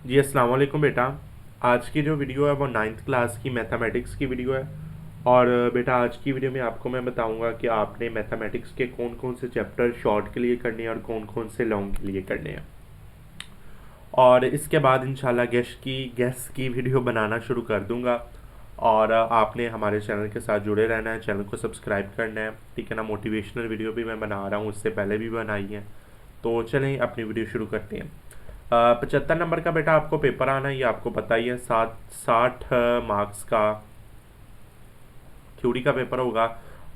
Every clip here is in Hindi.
जी अस्सलाम वालेकुम बेटा। आज की जो वीडियो है वो नाइन्थ क्लास की मैथमेटिक्स की वीडियो है। और बेटा आज की वीडियो में आपको मैं बताऊंगा कि आपने मैथमेटिक्स के कौन कौन से चैप्टर शॉर्ट के लिए करने हैं और कौन कौन से लॉन्ग के लिए करने हैं। और इसके बाद इंशाल्लाह गेस की वीडियो बनाना शुरू कर दूंगा। और आपने हमारे चैनल के साथ जुड़े रहना है, चैनल को सब्सक्राइब करना है, ठीक है ना। मोटिवेशनल वीडियो भी मैं बना रहा हूँ, उससे पहले भी बनाई है। तो चलें अपनी वीडियो शुरू करते हैं। 75 नंबर का बेटा आपको पेपर आना है, ये आपको पता ही है। 60 मार्क्स का थ्योरी का पेपर होगा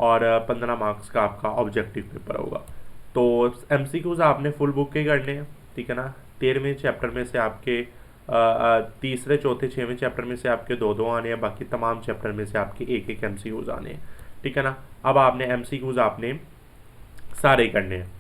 और 15 मार्क्स का आपका ऑब्जेक्टिव पेपर होगा। तो एमसीक्यूज आपने फुल बुक के करने हैं, ठीक है ना। 13वें चैप्टर में से आपके तीसरे चौथे छठवें चैप्टर में से आपके दो दो आने हैं, बाकी तमाम चैप्टर में से आपके एक एक एमसीक्यूज आने हैं, ठीक है ना। अब आपने एमसीक्यूज आपने सारे करने हैं,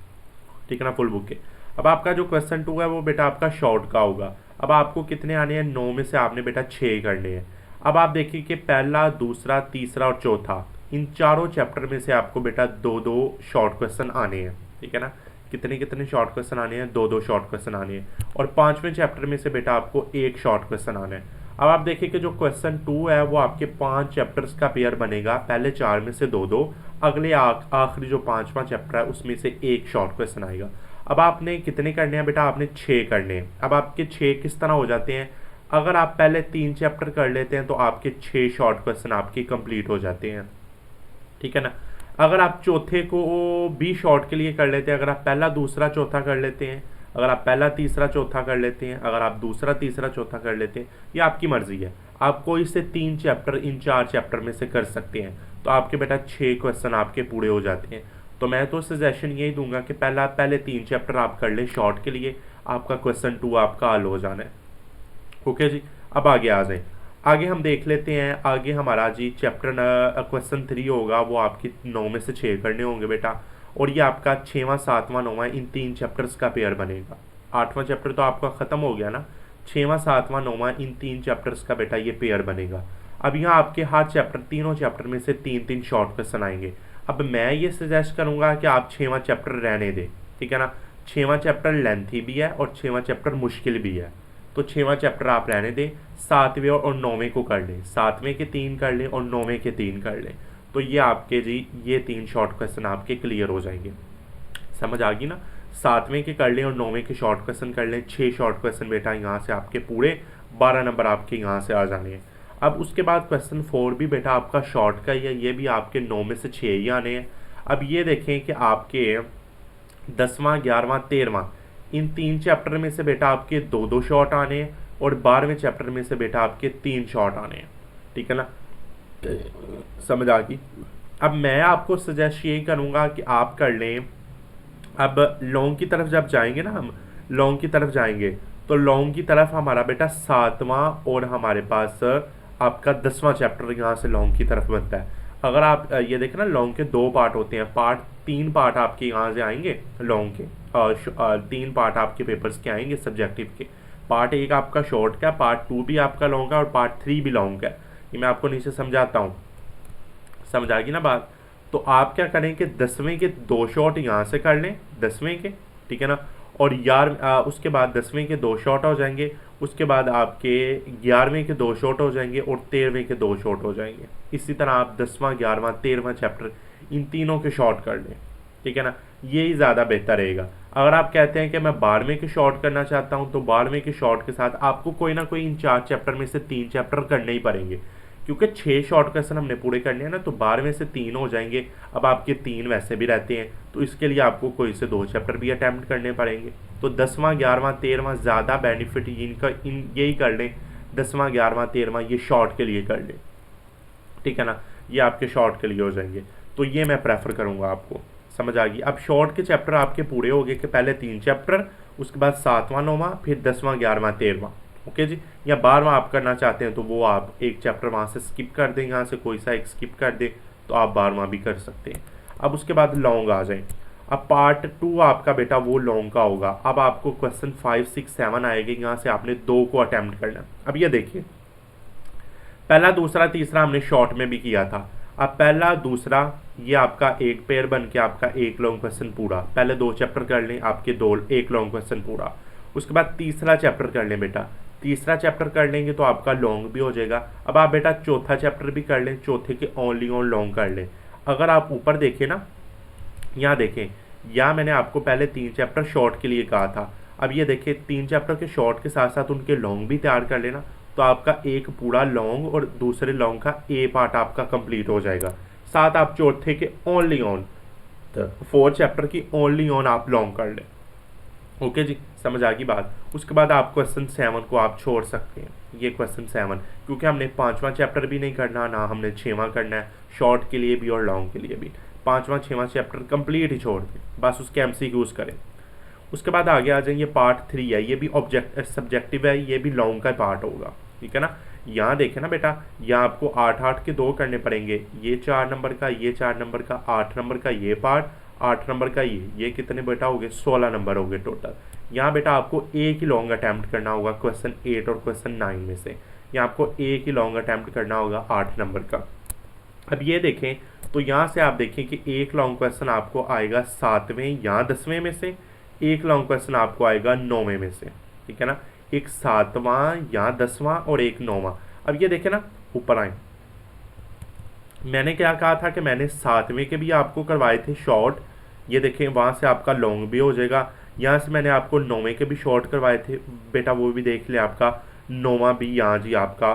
ठीक है ना, फुल बुक के। अब आपका जो क्वेश्चन 2 है वो बेटा आपका शॉर्ट का होगा। अब आपको कितने आने हैं? 9 में से आपने बेटा 6 करने हैं। अब आप देखिए कि पहला, दूसरा, तीसरा और चौथा, इन चारों चैप्टर में से आपको बेटा दो दो शॉर्ट क्वेश्चन आने हैं, ठीक है ना। कितने कितने शॉर्ट क्वेश्चन आने हैं? दो दो शॉर्ट क्वेश्चन आने हैं। और पांचवें चैप्टर में से बेटा आपको एक शॉर्ट क्वेश्चन आना है। अब आप देखिए कि जो क्वेश्चन 2 है वो आपके 5 चैप्टर्स का पेयर बनेगा, पहले 4 में से दो दो, अगले आखिरी जो 5वां चैप्टर है उसमें से एक शॉर्ट क्वेश्चन आएगा। अब आपने कितने करने हैं बेटा? आपने 6 करने हैं। अब आपके 6 किस तरह हो जाते हैं? अगर आप पहले 3 चैप्टर कर लेते हैं तो आपके 6 शॉर्ट क्वेश्चन आपके कंप्लीट हो जाते हैं, ठीक है ना। अगर आप चौथे को भी शॉर्ट के लिए कर लेते हैं, अगर आप पहला दूसरा चौथा कर लेते हैं, अगर आप पहला तीसरा चौथा कर लेते हैं, अगर आप दूसरा तीसरा चौथा कर लेते हैं, ये आपकी मर्जी है। आप कोई से 3 चैप्टर इन 4 चैप्टर में से कर सकते हैं, तो आपके बेटा 6 क्वेश्चन आपके पूरे हो जाते हैं। तो मैं तो सजेशन यही दूंगा कि पहले 3 चैप्टर आप कर लें शॉर्ट के लिए, आपका क्वेश्चन 2 आपका हल हो जाना है। ओके जी, अब आगे आ जाए। आगे हम देख लेते हैं। आगे हमारा जी चैप्टर क्वेश्चन 3 होगा, वो आपकी 9 में से 6 करने होंगे बेटा। और ये आपका 6वां 7वां 9वां इन 3 चैप्टर्स का पेयर बनेगा। 8वां चैप्टर तो आपका ख़त्म हो गया ना। 6वां 7वां 9वां इन 3 चैप्टर्स का बेटा ये पेयर बनेगा। अब यहाँ आपके हर चैप्टर, तीनों चैप्टर में से 3 3 शॉर्ट क्वेश्चन आएंगे। अब मैं ये सजेस्ट करूँगा कि आप 6वां चैप्टर रहने दें, ठीक है ना। 6वां चैप्टर लेंथी भी है और 6वां चैप्टर मुश्किल भी है, तो 6वां चैप्टर आप रहने दें। 7वें और 9वें को कर लें, 7वें के 3 कर लें और 9वें के 3 कर लें। तो ये आपके जी ये 3 शॉर्ट क्वेश्चन आपके क्लियर हो जाएंगे। समझ आ गई ना। 7वें के कर लें और 9वें के शॉर्ट क्वेश्चन कर लें, 6 शॉर्ट क्वेश्चन बेटा यहाँ से आपके पूरे 12 नंबर आपके यहाँ से आ जाने हैं। अब उसके बाद क्वेश्चन 4 भी बेटा आपका शॉर्ट का ही है, ये भी आपके 9 में से 6 ही आने हैं। अब ये देखें कि आपके 10वां 11वां 13वां इन 3 चैप्टर में से बेटा आपके दो दो शॉर्ट आने हैं और 12वें चैप्टर में से बेटा आपके 3 शॉर्ट आने हैं, ठीक है ना। समझ आ गई। अब मैं आपको सजेस्ट यही करूँगा कि आप कर लें। अब लॉन्ग की तरफ जब जाएंगे ना, हम लॉन्ग की तरफ जाएंगे तो लॉन्ग की तरफ हमारा बेटा 7वां और हमारे पास आपका 10वां चैप्टर यहाँ से लॉन्ग की तरफ बनता है। अगर आप ये देखें ना, लॉन्ग के 2 पार्ट होते हैं। 3 पार्ट आपके यहाँ से आएंगे लॉन्ग के, 3 पार्ट आपके पेपर्स के आएंगे सब्जेक्टिव के। पार्ट 1 आपका शॉर्ट का, पार्ट 2 भी आपका लॉन्ग का और पार्ट 3 भी लॉन्ग का है। ये मैं आपको नीचे समझाता हूँ, समझ आ गई ना बात। तो आप क्या करें कि 10वें के 2 शॉट यहाँ से कर लें, 10वें के, ठीक है ना। और उसके बाद 10वें के 2 शॉट हो जाएंगे। उसके बाद आपके 11वें के 2 शॉट हो जाएंगे और 13वें के 2 शॉट हो जाएंगे। इसी तरह आप 10वां 11वां 13वां चैप्टर इन तीनों के शॉर्ट कर लें, ठीक है ना। यही ज़्यादा बेहतर रहेगा। अगर आप कहते हैं कि मैं 12वें के शॉर्ट करना चाहता हूँ, तो 12वें के शॉर्ट के साथ आपको कोई ना कोई इन 4 चैप्टर में से 3 चैप्टर करने ही पड़ेंगे, क्योंकि 6 शॉर्ट क्वेश्चन हमने पूरे करने हैं ना, तो 12वें से 3 हो जाएंगे। अब आपके 3 वैसे भी रहते हैं, तो इसके लिए आपको कोई से 2 चैप्टर भी अटैम्प्ट करने पड़ेंगे। तो 10वां 11वां 13वां ज़्यादा बेनिफिट इनका यही कर लें। 10वां 11वां 13वां ये शॉर्ट के लिए कर लें, ठीक है ना। ये आपके शॉर्ट के लिए हो जाएंगे, तो ये मैं प्रेफर करूँगा आपको। समझ आ गई। अब शॉर्ट के चैप्टर आपके पूरे हो गए कि पहले 3 चैप्टर, उसके बाद 7वां 9वां, फिर 10वां 11वां 13वां। ओके जी। या 12वां आप करना चाहते हैं तो वो आप एक चैप्टर वहाँ से स्किप कर दें, यहाँ से कोई सा एक स्किप कर दें, तो आप 12वां भी कर सकते हैं। अब उसके बाद लॉन्ग आ जाए। अब पार्ट 2 आपका बेटा वो लॉन्ग का होगा। अब आपको क्वेश्चन 5 6 7 आएंगे, यहाँ से आपने 2 को अटैम्प्ट करना। अब ये देखिए, पहला दूसरा तीसरा हमने शॉर्ट में भी किया था। अब पहला दूसरा ये आपका एक पेयर बन के आपका एक लॉन्ग क्वेश्चन पूरा, पहले 2 चैप्टर कर लें आपके 2 एक लॉन्ग क्वेश्चन पूरा। उसके बाद तीसरा चैप्टर कर लें बेटा। तीसरा चैप्टर कर लेंगे तो आपका लॉन्ग भी हो जाएगा। अब आप बेटा चौथा चैप्टर भी कर लें, चौथे के ओनली ऑन लॉन्ग कर लें। अगर आप ऊपर देखें ना, यहाँ देखें, यहाँ मैंने आपको पहले 3 चैप्टर शॉर्ट के लिए कहा था। अब ये देखिए 3 चैप्टर के शॉर्ट के साथ साथ उनके लॉन्ग भी तैयार कर लेना, तो आपका एक पूरा लॉन्ग और दूसरे लॉन्ग का ए पार्ट आपका कंप्लीट हो जाएगा। साथ आप चौथे के ओनली ऑन 4 चैप्टर की ओनली ऑन आप लॉन्ग कर लें। ओके जी, समझ आ गई बात। उसके बाद आप क्वेश्चन 7 को आप छोड़ सकते हैं, ये क्वेश्चन 7, क्योंकि हमने 5वां चैप्टर भी नहीं करना, ना हमने 6वां करना है, शॉर्ट के लिए भी और लॉन्ग के लिए भी। 5वां 6वां चैप्टर कंप्लीट ही छोड़ दें, बस उसके एमसीक्यूज करें। उसके बाद आगे आ जाएंगे, पार्ट 3 है, ये भी सब्जेक्टिव है, ये भी लॉन्ग का पार्ट होगा, ठीक है ना। यहाँ देखें ना बेटा, यहाँ आपको 8-8 के 2 करने पड़ेंगे, ये 4 नंबर का, ये 4 नंबर का, 8 नंबर का ये पार्ट, 8 नंबर का ये कितने बेटा हो गए, 16 नंबर हो गए टोटल। यहाँ बेटा आपको एक ही लॉन्ग अटैम्प्ट करना होगा क्वेश्चन 8 और क्वेश्चन 9 में से, यहाँ आपको एक ही लॉन्ग अटैम्प्ट करना होगा 8 नंबर का। अब ये देखें तो यहाँ से आप देखें कि एक लॉन्ग क्वेश्चन आपको आएगा 7वें या 10वें में से, एक लॉन्ग क्वेश्चन आपको आएगा 9वें में से, ठीक है ना। एक 7वां या 10वां और एक 9वां। अब ये देखें ना, ऊपर आए, मैंने क्या कहा था कि मैंने 7वें के भी आपको करवाए थे शॉर्ट, ये देखें वहाँ से आपका लॉन्ग भी हो जाएगा। यहाँ से मैंने आपको 9वें के भी शॉर्ट करवाए थे बेटा, वो भी देख ले, आपका 9वां भी यहाँ जी आपका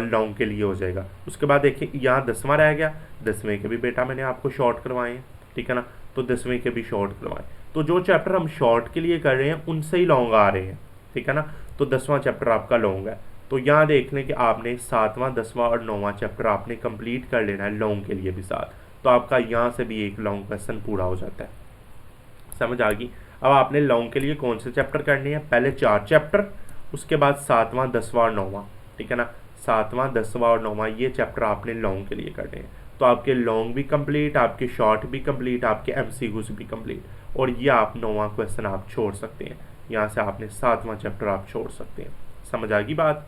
लॉन्ग के लिए हो जाएगा। उसके बाद देखिए यहाँ 10वां रह गया, 10वें के भी बेटा मैंने आपको शॉर्ट करवाए हैं, ठीक है ना, तो 10वें के भी शॉर्ट करवाए। तो जो चैप्टर हम शॉर्ट के लिए कर रहे हैं उनसे ही लॉन्ग आ रहे हैं, ठीक है ना, तो 10वां चैप्टर आपका लॉन्ग है। तो यहाँ देख लें कि आपने 7वां 10वां और 9वां चैप्टर आपने कंप्लीट कर लेना है लॉन्ग के लिए भी साथ, तो आपका यहाँ से भी एक लॉन्ग क्वेश्चन पूरा हो जाता है। समझ आ गई। अब आपने लॉन्ग के लिए कौन से चैप्टर करने हैं, पहले 4 चैप्टर, उसके बाद 7वां 10वां और 9वां, ठीक है ना, 7वां 10वां और 9वां ये चैप्टर आपने लॉन्ग के लिए करने हैं। तो आपके लॉन्ग भी कंप्लीट, आपके शॉर्ट भी कंप्लीट, आपके एमसीक्यूज भी कंप्लीट, और ये आप 9वां क्वेश्चन आप छोड़ सकते हैं, यहाँ से आपने 7वां चैप्टर आप छोड़ सकते हैं। समझ आ गई बात,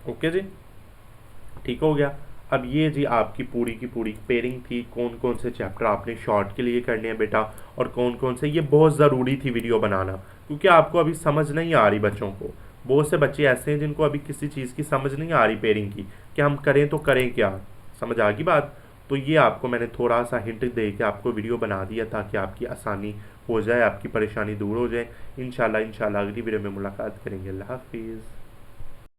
ओके जी, ठीक हो गया। अब ये जी आपकी पूरी की पूरी पेयरिंग थी, कौन कौन से चैप्टर आपने शॉर्ट के लिए करने हैं बेटा, और कौन कौन से, ये बहुत ज़रूरी थी वीडियो बनाना, क्योंकि आपको अभी समझ नहीं आ रही बच्चों को। बहुत से बच्चे ऐसे हैं जिनको अभी किसी चीज़ की समझ नहीं आ रही पेयरिंग की, कि हम करें तो करें क्या। समझ आ गई बात। तो ये आपको मैंने थोड़ा सा हिंट दे के आपको वीडियो बना दिया ताकि आपकी आसानी हो जाए, आपकी परेशानी दूर हो जाए। इंशाल्लाह अगली वीडियो में मुलाकात करेंगे। अल्लाह हाफिज़।